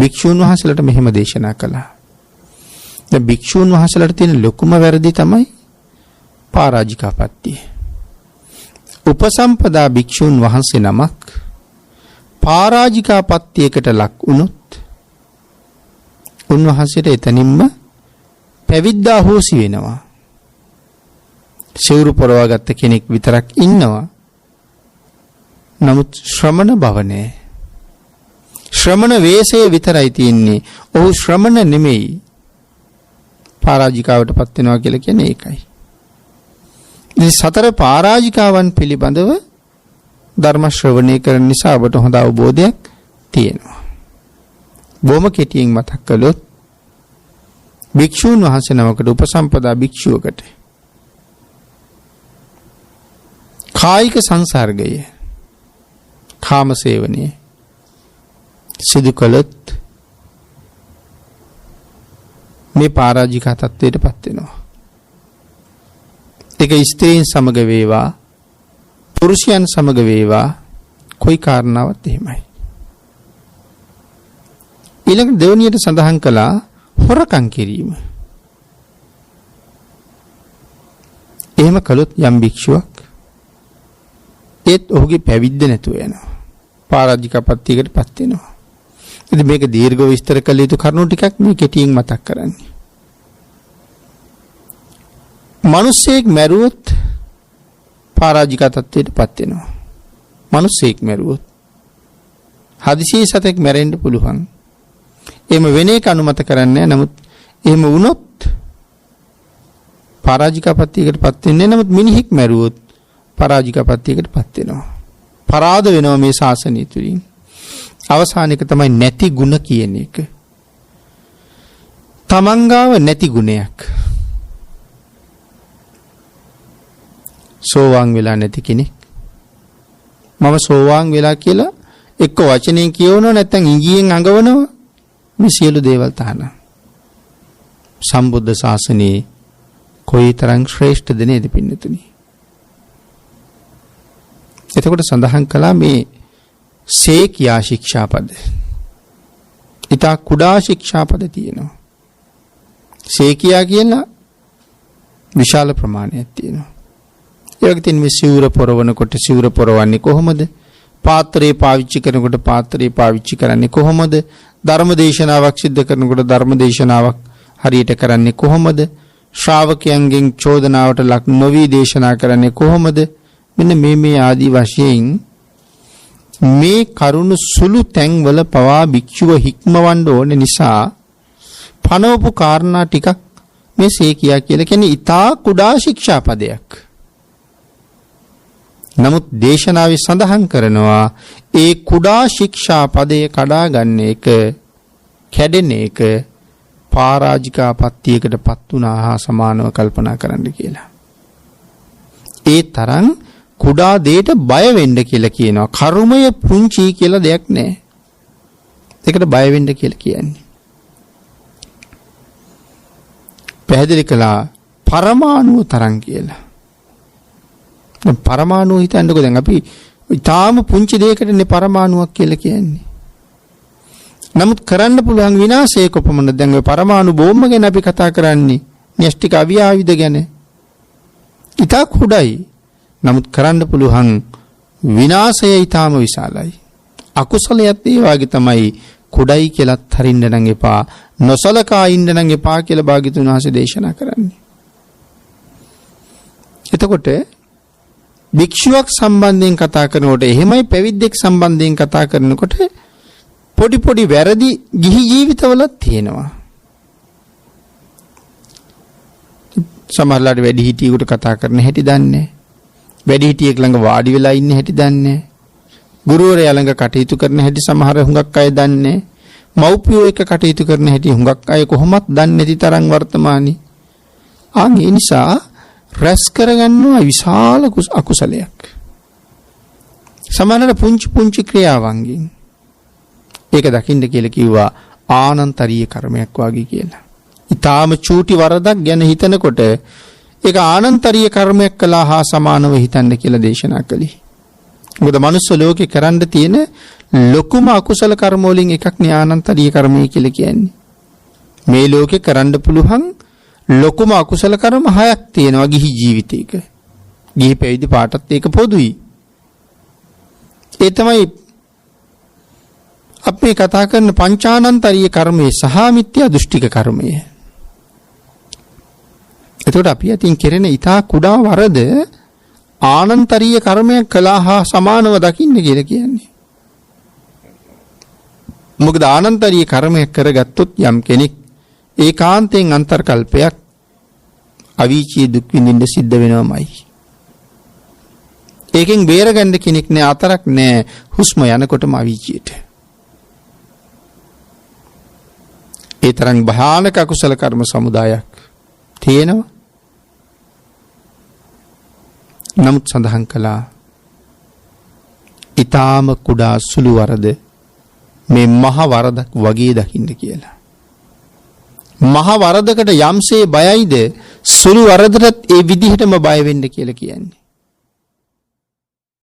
භික්ෂූන් වහන්සේලාට මෙහෙම දේශනා කළා. දැන් භික්ෂූන් වහන්සේලාට තියෙන ලොකුම වැරදි තමයි පරාජිකාපත්තිය. උපසම්පදා භික්ෂූන් වහන්සේ නමක් පරාජිකාපත්තියකට ලක් වුණොත් උන්වහන්සේට එතනින්ම පැවිද්දා හොසි වෙනවා. සිවුරු පොරවාගත්ත කෙනෙක් විතරක් ඉන්නවා. නමුත් ශ්‍රමණ බව නැහැ. ශ්‍රමණ වේශයේ විතරයි තියෙන්නේ. ඔහු ශ්‍රමණ නෙමෙයි. පරාජිකාවටපත් වෙනවා කියලා කියන්නේ ඒකයි. ඉතින් සතර පරාජිකාවන් පිළිබඳව ධර්ම ශ්‍රවණය කරන නිසා ඔබට හොඳ අවබෝධයක් තියෙනවා. බොහොම කෙටියෙන් මතක් කළොත් භික්ෂූන් වහන්සේ නමකට උපසම්පදා භික්ෂුවකට කායික සංසර්ගය කාම සේවනය සිදු කළොත් මේ පරාජිකා තත්ත්වයටපත් වෙනවා. ඒක ස්ත්‍රීන් සමග වේවා පුරුෂයන් සමග වේවා કોઈ කාරණාවක් එහෙමයි. ඊළඟ දෙවණියට සඳහන් කළා හොරකම් කිරීම. එහෙම කළොත් යම් භික්ෂුවක් ඒත් ඔහුගේ පැවිද්ද නැතුව යනවා. පරාජිකාපත්තියකටපත් වෙනවා. ඉතින් මේක දීර්ඝව විස්තර කළ යුතු කරුණු ටිකක් මේ කෙටියෙන් මතක් කරන්නේ. මිනිසෙක් මැරුවොත් පරාජිකා තත්ත්වයටපත් වෙනවා. මිනිසෙක් මැරුවොත් හදිසියේ සතෙක් මැරෙන්න පුළුවන්. එහෙම වෙන එක අනුමත කරන්නේ නැහැ. නමුත් එහෙම වුණොත් පරාජිකාපත්තියකටපත් වෙන්නේ. නමුත් මිනිහෙක් මැරුවොත් පරාජිකාපත්තියකටපත් වෙනවා. පරාද වෙනවා මේ ශාසනය තුලින්. අවසාන එක තමයි නැති ಗುಣ කියන එක. තමන්ගාව නැති ගුණයක්. සෝවාන් වෙලා නැති කෙනෙක්. මම සෝවාන් වෙලා කියලා එක්ක වචනෙන් කියවනවා නැත්නම් ඉංගියෙන් අඟවනවා. මේ සියලු දේවල් තහනම්. සම්බුද්ධ ශාසනයේ කොයිතරම් ශ්‍රේෂ්ඨද නේද පින්නතුනි. එතකොට සඳහන් කළා මේ සේකියා ශික්ෂාපද. ඊට කුඩා ශික්ෂාපද තියෙනවා. සේකියා කියලා විශාල ප්‍රමාණයක් තියෙනවා. ඒ වගේ තියෙන මේ සිවුර පොරවනකොට සිවුර පොරවන්නේ කොහොමද? පාත්‍රය පාවිච්චි කරනකොට පාත්‍රය පාවිච්චි කරන්නේ කොහොමද? ධර්ම දේශනාවක් සිද්ධ කරනකොට ධර්ම දේශනාවක් හරියට කරන්නේ කොහොමද? ශ්‍රාවකයන්ගෙන් චෝදනාවට ලක් නොවි දේශනා කරන්නේ කොහොමද? මෙන්න මේ ආදී වශයෙන් මේ කරුණු සුළු තැන්වල පවා භික්ෂුව හික්මවන්න ඕන නිසා පනවපු කාරණා ටිකක් මේ සේකියා කියලා කියන්නේ ඊටා කුඩා ශික්ෂාපදයක්. නමුත් දේශනාවේ සඳහන් කරනවා ඒ කුඩා ශික්ෂාපදයේ කඩා ගන්න එක කැඩෙන එක පරාජිකාපත්තියකටපත් වුණා හා සමානව කල්පනා කරන්න කියලා. ඒ තරම් කුඩා දෙයට බය වෙන්න කියලා කියනවා. කර්මය පුංචි කියලා දෙයක් නැහැ. ඒකට බය වෙන්න කියලා කියන්නේ. පැහැදිලි කළා පරමාණු තරම් කියලා. දැන් පරමාණු හිතන්නකෝ දැන් අපි ඊටාම පුංචි දෙයකටනේ පරමාණුවක් කියලා කියන්නේ. නමුත් කරන්න පුළුවන් විනාශය කොපමණද? දැන් ඔය පරමාණු බෝම්බ ගැන අපි කතා කරන්නේ. න්‍යෂ්ටික අවියායුධ ගැන. ඊටා කුඩායි. නමුත් කරන්න පුළුවන් විනාශය ඊටාම විශාලයි. අකුසලයක් ඒ වගේ තමයි කුඩායි කියලාත් හරින්න නම් එපා. නොසලකා ඉන්න නම් එපා කියලා භාග්‍යතුන් වහන්සේ දේශනා කරන්නේ. එතකොට භික්ෂුවක් සම්බන්ධයෙන් කතා කරනකොට එහෙමයි පැවිද්දෙක් සම්බන්ධයෙන් කතා කරනකොට පොඩි පොඩි වැරදි ගිහි ජීවිතවලත් තියෙනවා. සමහරවිට වැඩි හිටියෙකුට කතා කරන හැටි දන්නේ. වැඩි හිටියෙක් ළඟ වාඩි වෙලා ඉන්න හැටි දන්නේ. ගුරුවරයා ළඟ කටයුතු කරන හැටි සමහර හුඟක් අය දන්නේ. මව්පියෝ එක්ක කටයුතු කරන හැටි හුඟක් අය කොහොමත් දන්නේ නැති තරම් වර්තමානයේ. ඒ නිසා රැස් කරගන්නවා විශාල අකුසලයක්. සමහරවිට පුංචි පුංචි ක්‍රියාවන්ගෙන් ඒක දකින්න කියලා කිව්වා ආනන්තරීය කර්මයක් වාගේ කියලා. ඊටාම චූටි වරදක් ගැන හිතනකොට ඒක ආනන්තරීය කර්මයක් කළා හා සමානව හිතන්න කියලා දේශනා කළේ. මොකද මනුස්ස ලෝකේ කරන්න තියෙන ලොකුම අකුසල කර්ම වලින් එකක් නේ ආනන්තරීය කර්මය කියලා කියන්නේ. මේ ලෝකේ කරන්න පුළුවන් ලොකුම අකුසල කර්ම 6ක් තියෙනවා ගිහි ජීවිතේක. ගිහි පැවිදි පාටත් ඒක පොදුයි. ඒ තමයි අපි කතා කරන පංචානන්තරීය කර්මය සහ මිත්‍යා දෘෂ්ටික කර්මය. එතකොට අපි අතින් කෙරෙන ඊටා කුඩා වරද ආනන්තරීය කර්මයක් කළා හා සමානව දකින්න කියලා කියන්නේ. මොකද ආනන්තරීය කර්මයක් කරගත්තොත් යම් කෙනෙක් ඒකාන්තයෙන් අන්තර්කල්පයක් අවීචී දුක් විඳින්න සිද්ධ වෙනවමයි. ඒකෙන් බේරගන්න කෙනෙක් නෑ, අතරක් නෑ, හුස්ම යනකොටම අවීචියට. ඒ තරම් භයානක අකුසල කර්ම සමුදායක් තියෙනවා. නමුත් සඳහන් කළා ඊටාම කුඩා සුළු වරද මේ මහ වරදක් වගේ දකින්න කියලා. මහ වරදකට යම්සේ බයයිද සුළු වරදටත් ඒ විදිහටම බය වෙන්න කියලා කියන්නේ.